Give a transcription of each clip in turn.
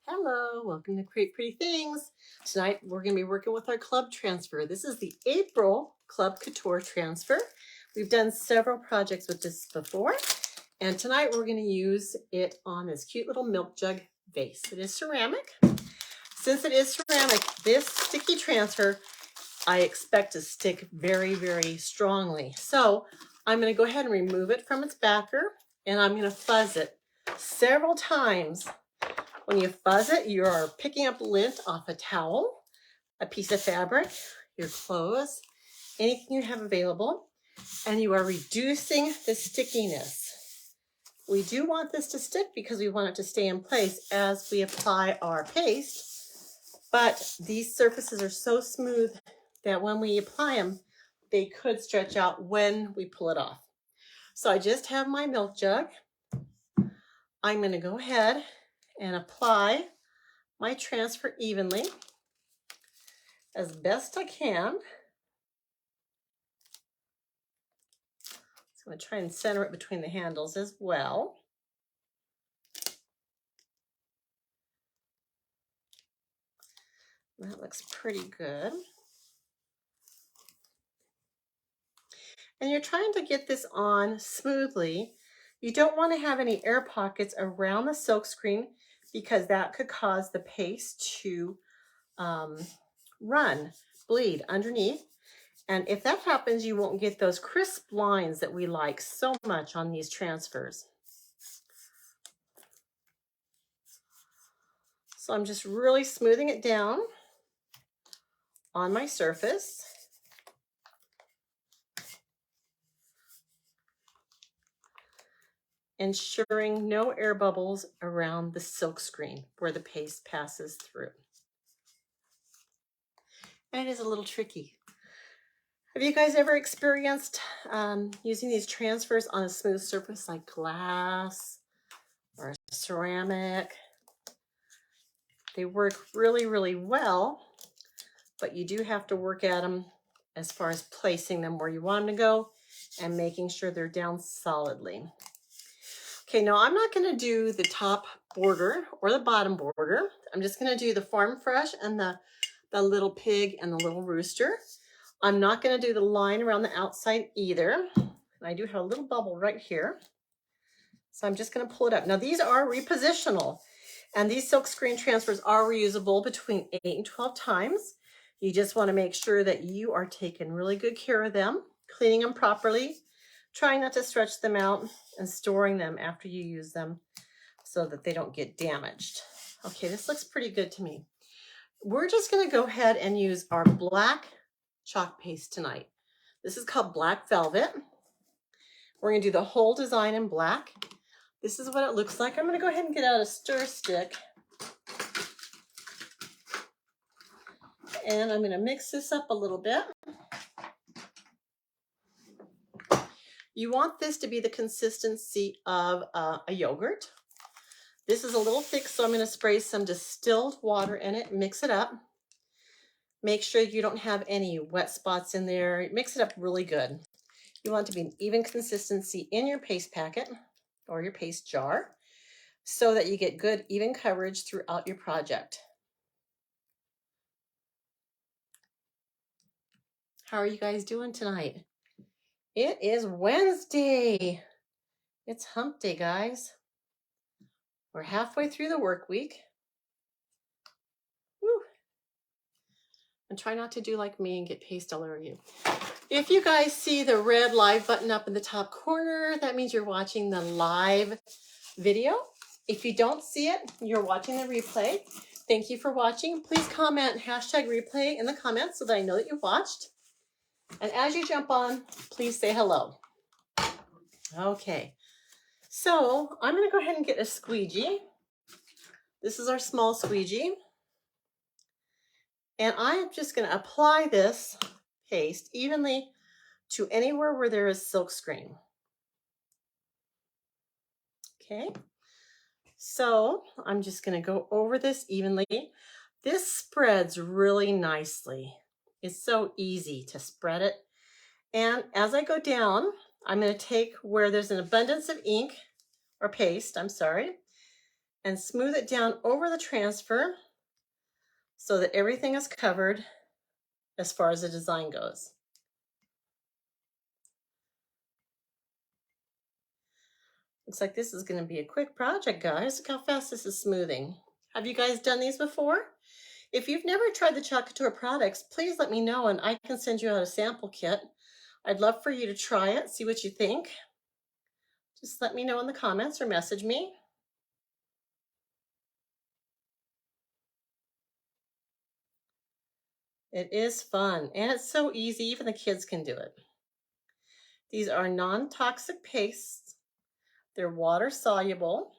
Hello, welcome to Create Pretty Things. Tonight we're going to be working with our club transfer. This is the April Club Couture transfer. We've done several projects with this before, and tonight we're going to use it on this cute little milk jug vase. It is ceramic. Since it is ceramic, this sticky transfer I expect to stick very, very strongly. So I'm going to go ahead and remove it from its backer, and I'm going to fuzz it several times. When you fuzz it, you are picking up lint off a towel, a piece of fabric, your clothes, anything you have available, and you are reducing the stickiness. We do want this to stick because we want it to stay in place as we apply our paste, but these surfaces are so smooth that when we apply them, they could stretch out when we pull it off. So I just have my milk jug. I'm going to go ahead and apply my transfer evenly as best I can. So I'm going to try and center it between the handles as well. That looks pretty good. And you're trying to get this on smoothly. You don't want to have any air pockets around the silkscreen because that could cause the paste to bleed underneath. And if that happens, you won't get those crisp lines that we like so much on these transfers. So I'm just really smoothing it down on my surface. Ensuring no air bubbles around the silk screen where the paste passes through. And it is a little tricky. Have you guys ever experienced using these transfers on a smooth surface like glass or ceramic? They work really, really well, but you do have to work at them as far as placing them where you want them to go and making sure they're down solidly. Okay, now I'm not going to do the top border or the bottom border. I'm just going to do the farm fresh and the little pig and the little rooster. I'm not going to do the line around the outside either. And I do have a little bubble right here. So I'm just going to pull it up. Now these are repositional, and these silk screen transfers are reusable between 8 and 12 times. You just want to make sure that you are taking really good care of them, cleaning them properly, trying not to stretch them out, and storing them after you use them so that they don't get damaged. Okay, this looks pretty good to me. We're just going to go ahead and use our black chalk paste tonight. This is called Black Velvet. We're going to do the whole design in black. This is what it looks like. I'm going to go ahead and get out a stir stick. And I'm going to mix this up a little bit. You want this to be the consistency of a yogurt. This is a little thick, so I'm going to spray some distilled water in it, mix it up. Make sure you don't have any wet spots in there. Mix it up really good. You want it to be an even consistency in your paste packet or your paste jar so that you get good, even coverage throughout your project. How are you guys doing tonight? It is Wednesday. It's hump day, guys. We're halfway through the work week. Woo. And try not to do like me and get paste all over you. If you guys see the red live button up in the top corner, that means you're watching the live video. If you don't see it, you're watching the replay. Thank you for watching. Please comment #replay in the comments so that I know that you watched. And as you jump on, please say hello. Okay, so I'm going to go ahead and get a squeegee. This is our small squeegee. And I am just going to apply this paste evenly to anywhere where there is silk screen. Okay, so I'm just going to go over this evenly. This spreads really nicely. It's so easy to spread it. And as I go down, I'm going to take where there's an abundance of ink or paste, I'm sorry, and smooth it down over the transfer so that everything is covered as far as the design goes. Looks like this is going to be a quick project, guys. Look how fast this is smoothing. Have you guys done these before? If you've never tried the Chalk Couture products, please let me know and I can send you out a sample kit. I'd love for you to try it, see what you think. Just let me know in the comments or message me. It is fun and it's so easy, even the kids can do it. These are non-toxic pastes. They're water soluble,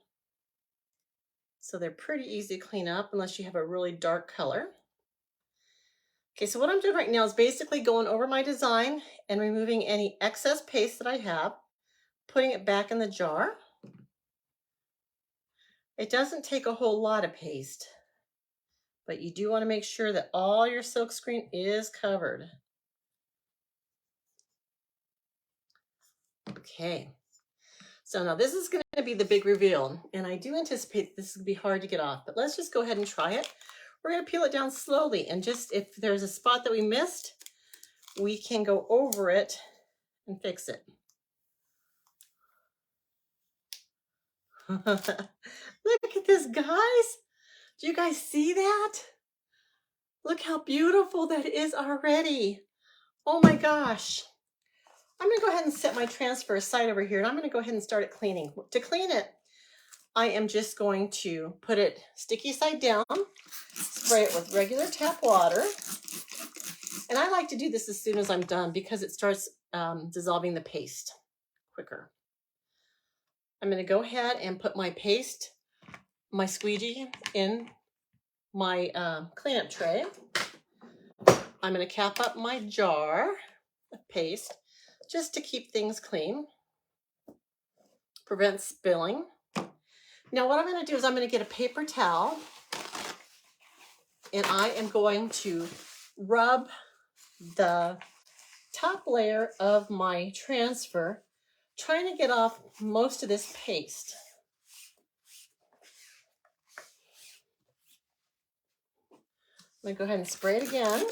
so they're pretty easy to clean up unless you have a really dark color. Okay, so what I'm doing right now is basically going over my design and removing any excess paste that I have, putting it back in the jar. It doesn't take a whole lot of paste, but you do want to make sure that all your silkscreen is covered. Okay, so now this is going to be the big reveal, and I do anticipate this will be hard to get off, but let's just go ahead and try it. We're going to peel it down slowly, and just if there's a spot that we missed, we can go over it and fix it. Look at this, guys. Do you guys see that? Look how beautiful that is already. Oh my gosh. I'm going to go ahead and set my transfer aside over here, and I'm going to go ahead and start it cleaning. To clean it, I am just going to put it sticky side down, spray it with regular tap water. And I like to do this as soon as I'm done because it starts dissolving the paste quicker. I'm going to go ahead and put my paste, my squeegee, in my cleanup tray. I'm going to cap up my jar of paste just to keep things clean, prevent spilling. Now what I'm going to do is I'm going to get a paper towel and I am going to rub the top layer of my transfer, trying to get off most of this paste. I'm going to go ahead and spray it again.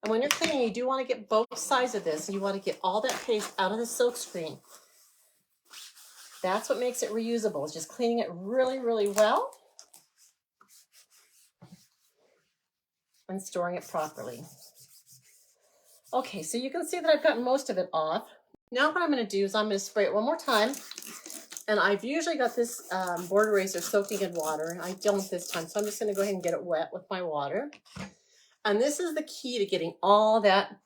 And when you're cleaning, you do want to get both sides of this. You want to get all that paste out of the silk screen. That's what makes it reusable, is just cleaning it really, really well and storing it properly. Okay, so you can see that I've gotten most of it off. Now what I'm going to do is I'm going to spray it one more time. And I've usually got this board eraser soaking in water. I don't this time, so I'm just going to go ahead and get it wet with my water. And this is the key to getting all that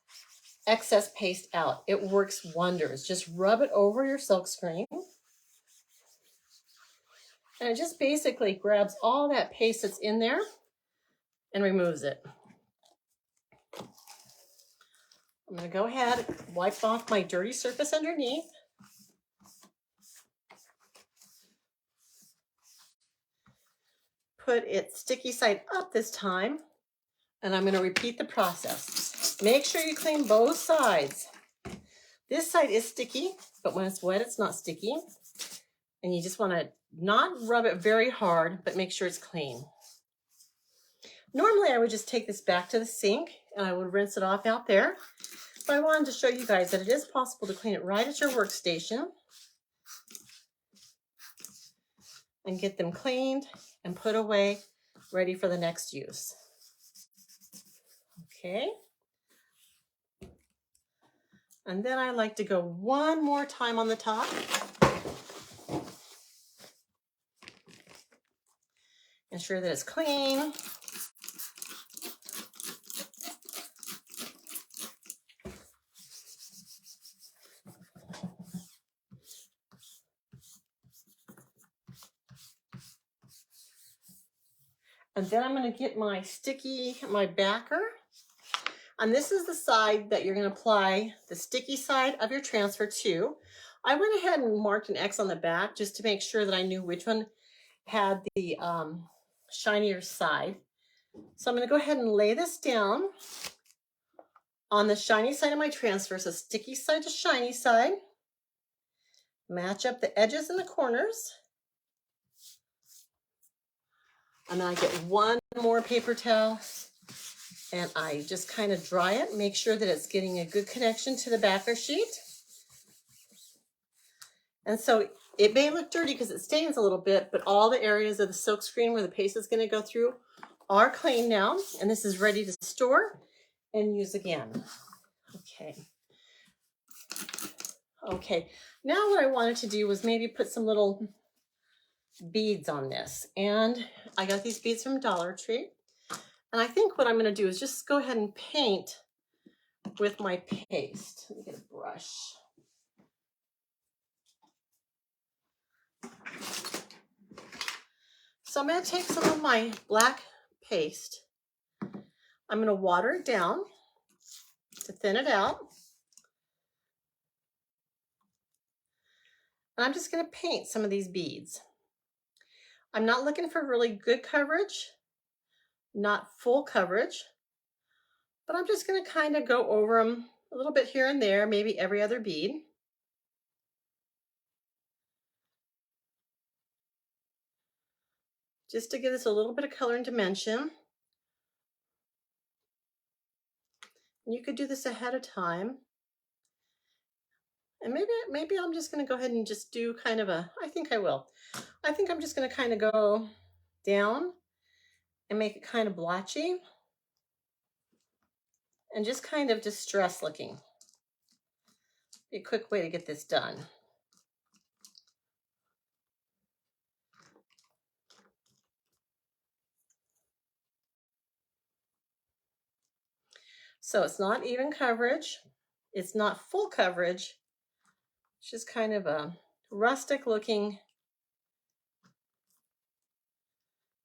excess paste out. It works wonders. Just rub it over your silk screen. And it just basically grabs all that paste that's in there and removes it. I'm going to go ahead, wipe off my dirty surface underneath. Put it sticky side up this time, and I'm going to repeat the process. Make sure you clean both sides. This side is sticky, but when it's wet, it's not sticky. And you just want to not rub it very hard, but make sure it's clean. Normally, I would just take this back to the sink and I would rinse it off out there. But I wanted to show you guys that it is possible to clean it right at your workstation and get them cleaned and put away, ready for the next use. Okay. And then I like to go one more time on the top. Ensure that it's clean. And then I'm going to get my my backer. And this is the side that you're going to apply the sticky side of your transfer to. I went ahead and marked an X on the back just to make sure that I knew which one had the shinier side. So I'm going to go ahead and lay this down on the shiny side of my transfer. So sticky side to shiny side. Match up the edges and the corners. And then I get one more paper towel and I just kind of dry it, make sure that it's getting a good connection to the backer sheet. And so it may look dirty because it stains a little bit, but all the areas of the silk screen where the paste is going to go through are clean now, and this is ready to store and use again. Okay, now what I wanted to do was maybe put some little beads on this, and I got these beads from Dollar Tree, and I think what I'm going to do is just go ahead and paint with my paste. Let me get a brush. So I'm going to take some of my black paste. I'm going to water it down to thin it out. And I'm just going to paint some of these beads. I'm not looking for really good coverage, not full coverage, but I'm just going to kind of go over them a little bit here and there, maybe every other bead. Just to give this a little bit of color and dimension. You could do this ahead of time. And maybe I'm just going to go ahead and just do kind of a, I think I will. I think I'm just going to kind of go down and make it kind of blotchy and just kind of distressed looking. Be a quick way to get this done. So it's not even coverage. It's not full coverage. It's just kind of a rustic looking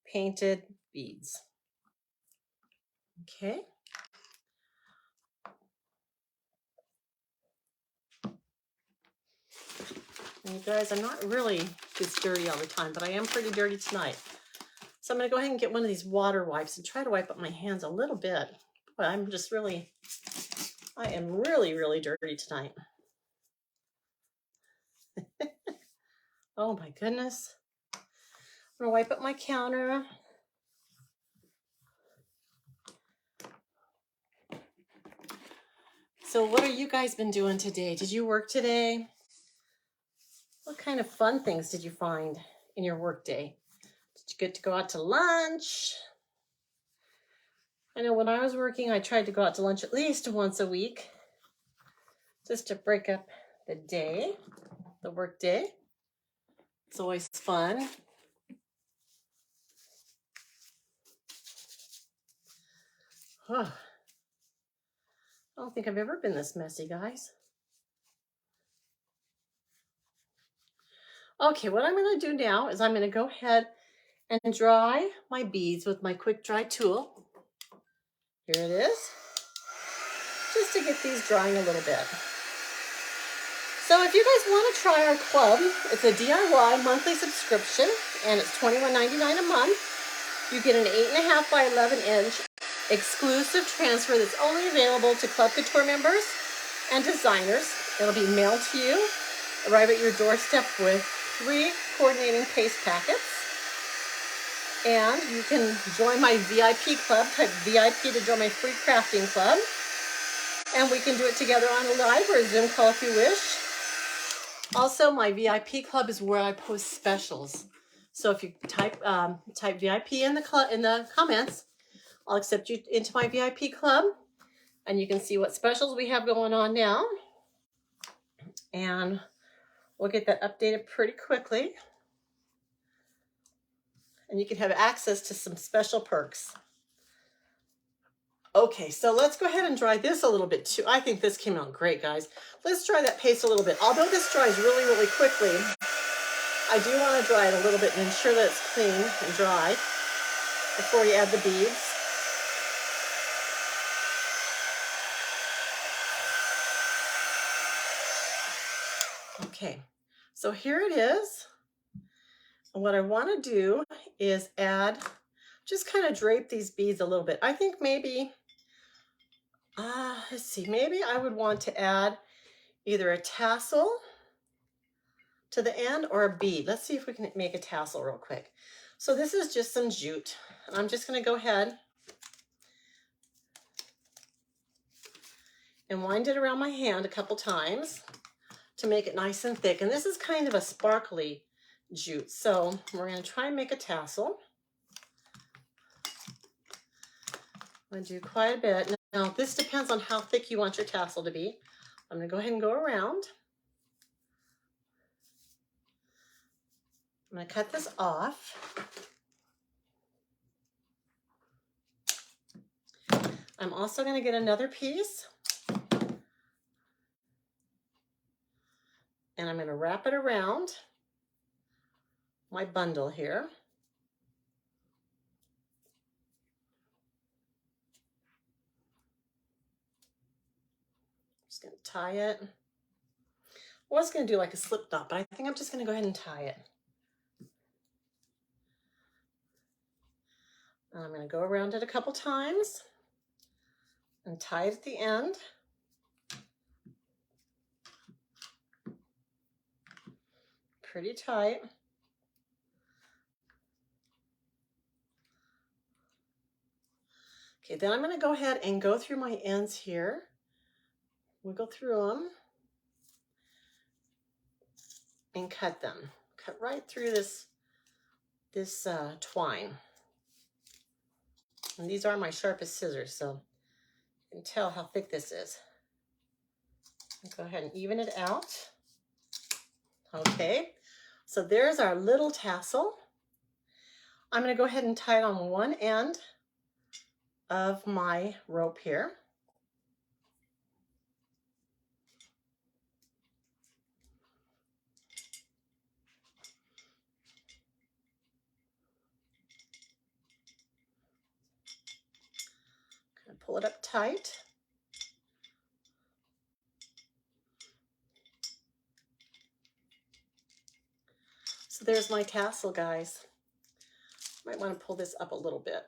painted beads. Okay. And you guys, I'm not really this dirty all the time, but I am pretty dirty tonight. So I'm going to go ahead and get one of these water wipes and try to wipe up my hands a little bit. But I am really, really dirty tonight. Oh my goodness. I'm going to wipe up my counter. So what have you guys been doing today? Did you work today? What kind of fun things did you find in your work day? Did you get to go out to lunch? I know when I was working, I tried to go out to lunch at least once a week, just to break up the day, the work day. It's always fun. Oh, I don't think I've ever been this messy, guys. Okay, what I'm going to do now is I'm going to go ahead and dry my beads with my quick dry tool. Here it is. Just to get these drying a little bit. So if you guys want to try our club, it's a DIY monthly subscription and it's $21.99 a month. You get an 8.5 by 11 inch exclusive transfer that's only available to Club Couture members and designers. It'll be mailed to you, arrive at your doorstep with 3 coordinating paste packets. And you can join my VIP club, type VIP to join my free crafting club. And we can do it together on a live or a Zoom call if you wish. Also, my VIP club is where I post specials. So if you type VIP in the comments, I'll accept you into my VIP club, and you can see what specials we have going on now. And we'll get that updated pretty quickly. And you can have access to some special perks. Okay, so let's go ahead and dry this a little bit too. I think this came out great, guys. Let's dry that paste a little bit. Although this dries really, really quickly, I do want to dry it a little bit and ensure that it's clean and dry before you add the beads. Okay, so here it is. And what I want to do is add, just kind of drape these beads a little bit. I think maybe, let's see, maybe I would want to add either a tassel to the end or a bead. Let's see if we can make a tassel real quick. So this is just some jute. And I'm just going to go ahead and wind it around my hand a couple times to make it nice and thick. And this is kind of a sparkly jute. So we're going to try and make a tassel. I'm going to do quite a bit. Now this depends on how thick you want your tassel to be. I'm going to go ahead and go around. I'm going to cut this off. I'm also going to get another piece. And I'm going to wrap it around my bundle here. Just going to tie it. I was going to do like a slip knot, but I think I'm just going to go ahead and tie it. I'm going to go around it a couple times and tie it at the end. Pretty tight. Okay, then I'm going to go ahead and go through my ends here, wiggle through them, and cut them. Cut right through this twine. And these are my sharpest scissors, so you can tell how thick this is. Go ahead and even it out. Okay, so there's our little tassel. I'm going to go ahead and tie it on one end of my rope here. Pull it up tight. So there's my tassel, guys. Might want to pull this up a little bit.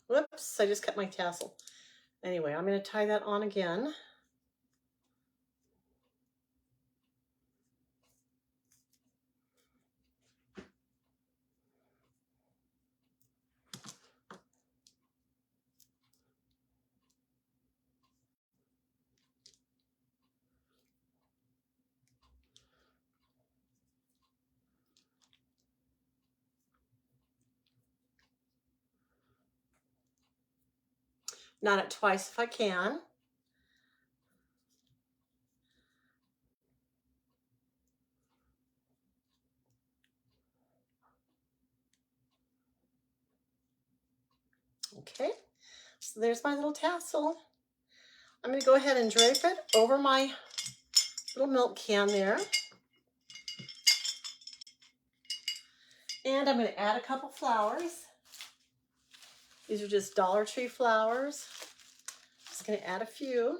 Whoops, I just cut my tassel. Anyway, I'm going to tie that on again. Knot it twice if I can. Okay, so there's my little tassel. I'm going to go ahead and drape it over my little milk can there. And I'm going to add a couple flowers. These are just Dollar Tree flowers. Just going to add a few.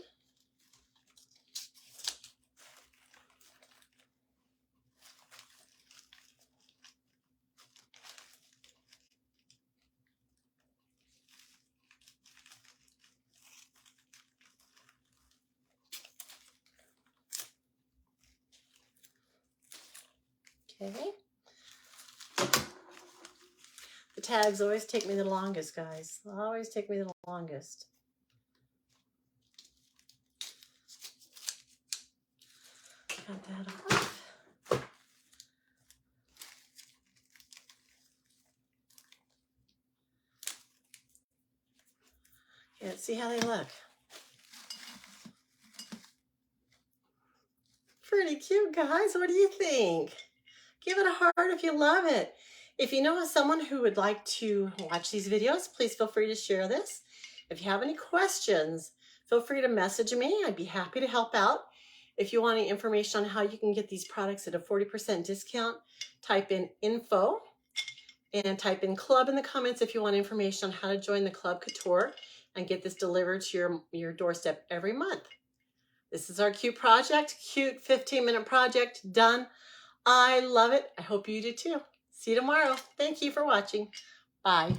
Okay. The tags always take me the longest, guys. Always take me the longest. Got that off. Okay, let's see how they look. Pretty cute, guys. What do you think? Give it a heart if you love it. If you know someone who would like to watch these videos, please feel free to share this. If you have any questions, feel free to message me. I'd be happy to help out. If you want any information on how you can get these products at a 40% discount, type in info and type in club in the comments if you want information on how to join the Club Couture and get this delivered to your doorstep every month. This is our cute project, cute 15-minute project done. I love it. I hope you do too. See you tomorrow. Thank you for watching. Bye.